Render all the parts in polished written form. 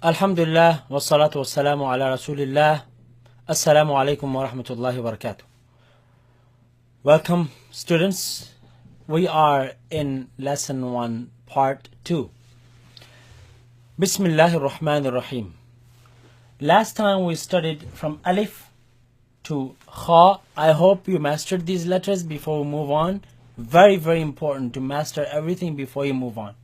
Alhamdulillah, wassalatu wassalamu ala rasulillah. Assalamu alaikum wa rahmatullahi wa barakatuh. Welcome, students. We are in lesson 1, part 2. Bismillahir Rahmanir Rahim. Last time we studied from Alif to Kha. I hope you mastered these letters before we move on. Very, very important to master everything before you move on.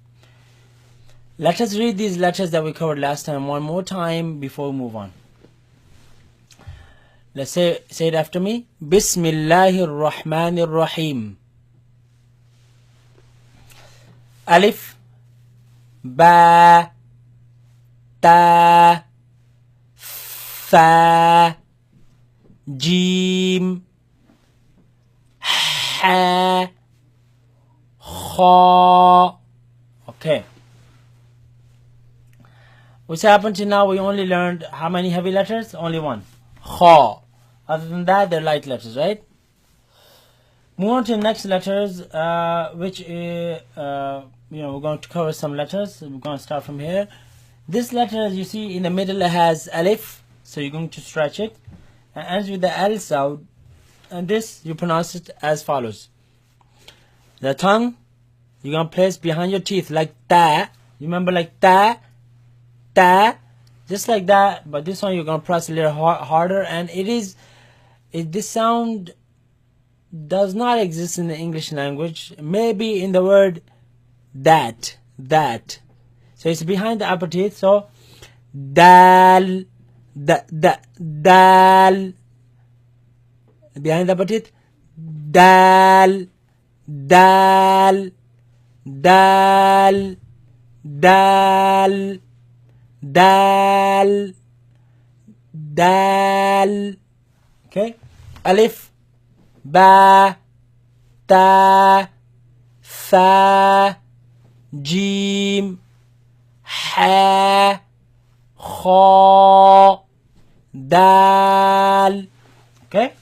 Let us read these letters that we covered last time one more time before we move on. Let's say it after me. Bismillahir Rahmanir Rahim. Alif, Ba, Ta, Fa, Jim, Ha, Kha. Okay. What's happened to now? We only learned how many heavy letters? Only one. Kha. Other than that, they're light letters, right? Move on to the next letters, which is, we're going to cover some letters. We're going to start from here. This letter, as you see, in the middle it has Alif, so you're going to stretch it. And ends with the L sound. And this, you pronounce it as follows. The tongue, you're going to place behind your teeth like Ta. You remember like Ta? Ta, just like that, but this one you're going to press a little harder, and this sound does not exist in the English language, maybe in the word that, so it's behind the upper teeth, so dal, dal, behind the upper teeth, dal, dal, dal, dal, dal, dal. Okay. Alif, Ba, Ta, Fa, Jim, Ha, Kha, Dal. Okay.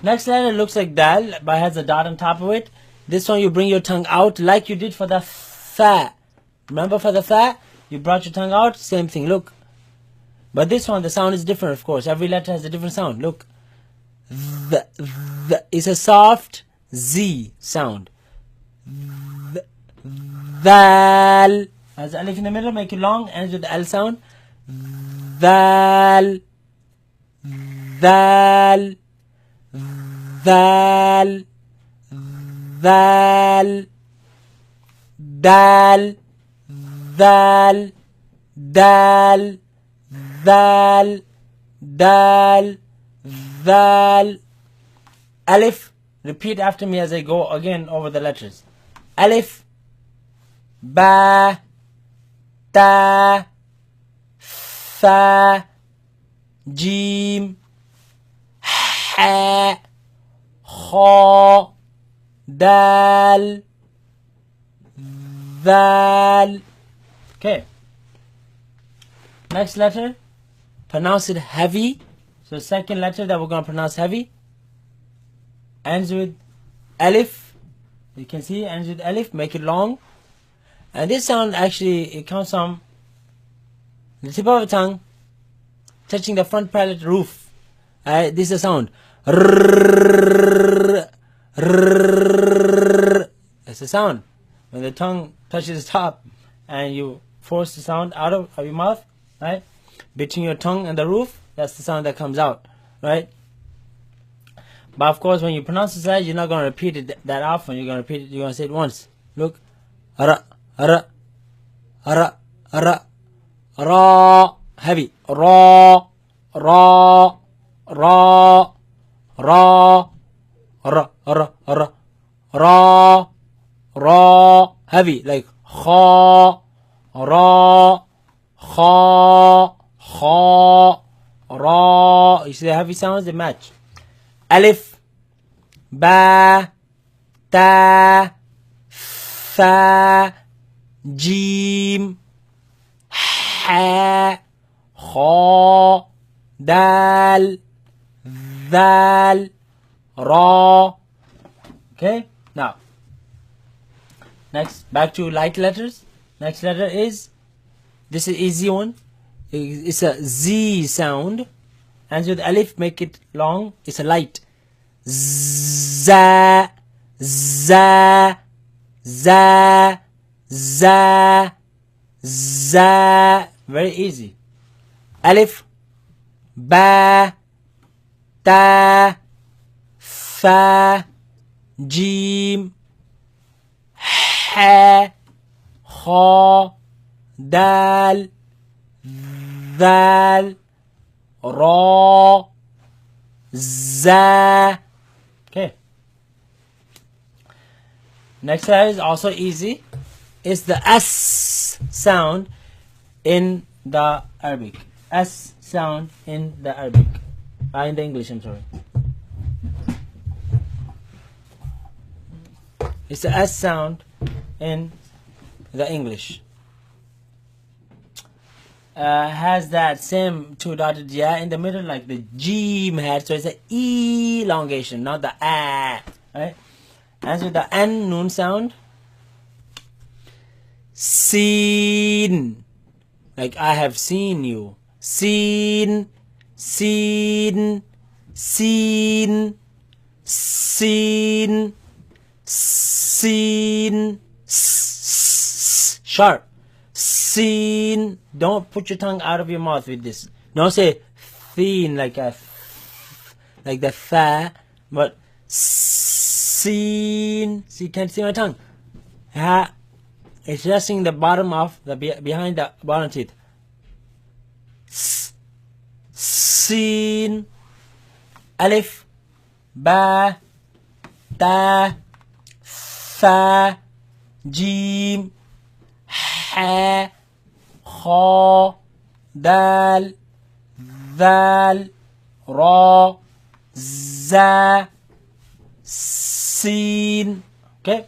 Next letter looks like Dal, but has a dot on top of it. This one you bring your tongue out like you did for the Fa. Remember for the Fa? You brought your tongue out, same thing, look. But this one, the sound is different, of course. Every letter has a different sound, look. The is a soft Z sound. Dal. Has Alif in the middle, make it long, ends with the L sound. Dal. Dal. Dal. Dal. Dal. Dal, dal, dal, dal, dal. Alif, repeat after me as I go again over the letters. Alif, Ba, Ta, Fa, Jim, Ha, Kha, Dal, Dal. Okay. Next letter, pronounce it heavy. So second letter that we're going to pronounce heavy ends with Alif. You can see ends with Alif. Make it long. And this sound actually, it comes from the tip of the tongue touching the front palate roof. This is a sound. That's the sound. When the tongue touches the top and you force the sound out of your mouth, right? Between your tongue and the roof, that's the sound that comes out, right? But of course, when you pronounce the side, you're not going to repeat it that often. You're going to repeat it, you're going to say it once. Look. Ara, ara, ara, ara, ra, heavy. Ra, ra, ra, ra, ara, ara, ara, ra, ra, heavy, like kha, ra, kha, kha, ra. You see the heavy sounds, they match. Alif, Ba, Ta, Fa, Jim, Ha, Kha, Dal, Dal, Ra. Okay, now next back to light letters. Next letter is This is easy one. It's a Z sound. And with alif, make it long. It's a light. Za, za, za, za, za. Very easy. Alif, ba, ta, fa, jim, ha, kha, dal, ذال, را, za. Okay. Next letter is also easy. It's the S sound in the Arabic. S sound in the Arabic. In the English, I'm sorry. It's the S sound in the English. Has that same two dotted yeah in the middle like the Jim had, so it's an elongation, not the A, right? And with the N noon sound, seen, like I have seen you, seen, seen, seen, seen, seen, sharp. Seen. Don't put your tongue out of your mouth with this. Don't say thin like the fa, but seen. See, can't see my tongue. It's resting the bottom of the behind the bottom teeth. Seen. Alif, ba, ta, fa, jim, ha, kha, dal, ذال, ra, za, sin. Okay.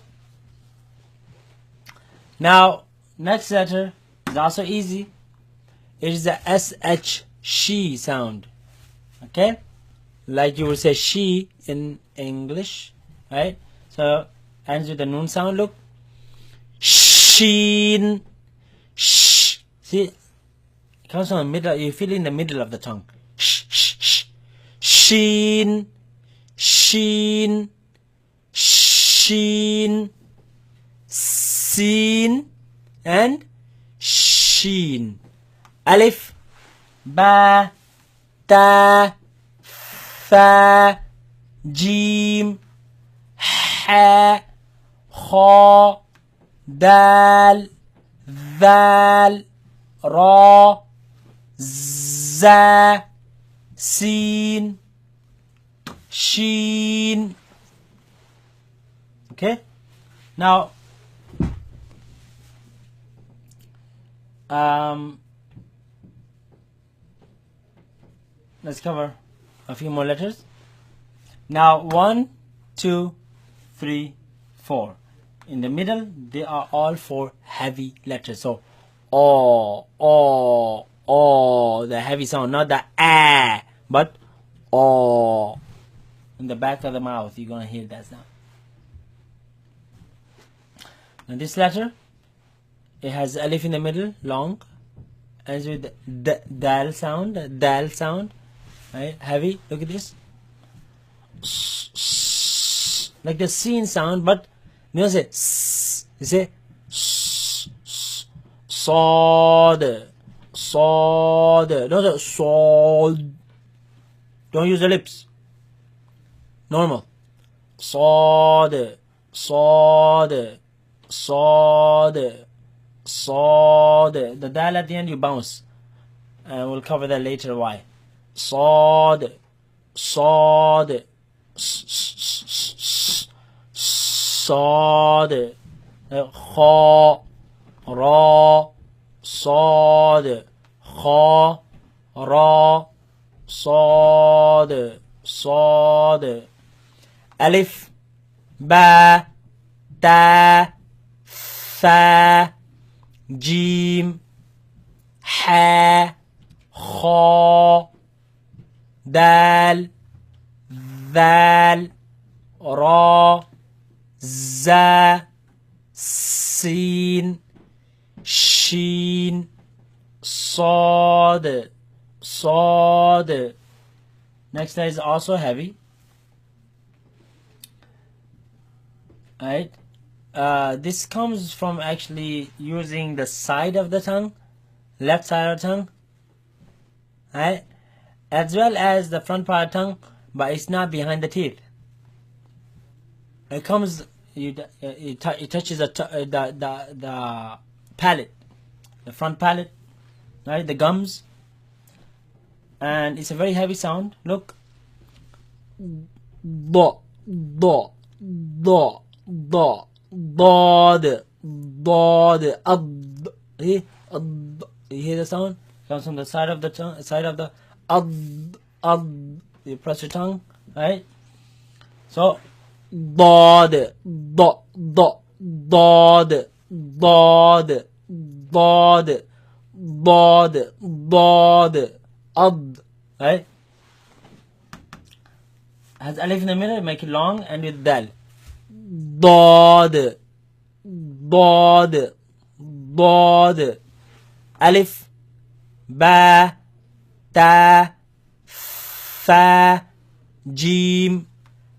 Now, next letter is also easy. It is the sh, she sound. Okay, like you would say she in English, right? So ends with the noon sound. Look, sheen, sh. See, it comes from the middle. You feel it in the middle of the tongue. Sh, sh, sh. Sheen, sheen, sheen, seen, and sheen. Alif, ba, ta, fa, jim, ha, kha, dal, ذال, ra, za, sin, sheen. Okay. Now, let's cover a few more letters. Now, 1, 2, 3, 4. In the middle, they are all 4 heavy letters. So, o, the heavy sound, not the a, but o. In the back of the mouth, you're gonna hear that sound. Now, this letter, it has alif in the middle, long, ends with the dal sound, right? Heavy. Look at this, like the sin sound, but you don't say you say sod. Don't say sod. Don't use the lips. Normal. Sod. The dal at the end you bounce, and we'll cover that later. Why? Sod. Kha, ra, sod, kha, ra, sod. Alif, ba, ta, fa, jim, ha, kha, dal, ذال, ra, za, sin, sheen, Sod. Sod. Next letter is also heavy. Right? This comes from actually using the side of the tongue, left side of the tongue, right? As well as the front part of the tongue, but it's not behind the teeth. It comes, it touches the palate, the front palate, right? The gums, and it's a very heavy sound. Look, do, do, do, do. Dod, dod, ad. You hear the sound? Comes from the side of the tongue, side of the ad. You press your tongue, right? So, dod, do, do, dod, dod, dod, dod, dod, ad, right? Has alif in the middle, make it long, and with dal. ضاد ضاد ضاد ألف با تا فا جيم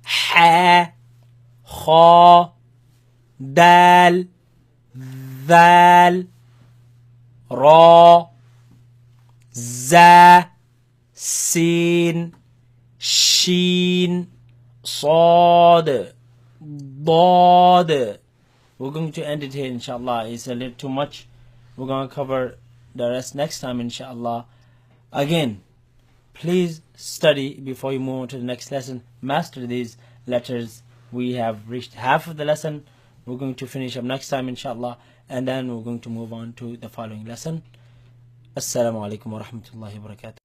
حا خا دال ذال را زا سين شين صاد ضاد. We're going to end it here, inshallah. It's a little too much. We're going to cover the rest next time, inshallah. Again, please study before you move on to the next lesson. Master these letters. We have reached half of the lesson. We're going to finish up next time, inshallah. And then we're going to move on to the following lesson. Assalamu alaikum wa rahmatullahi wa barakatuh.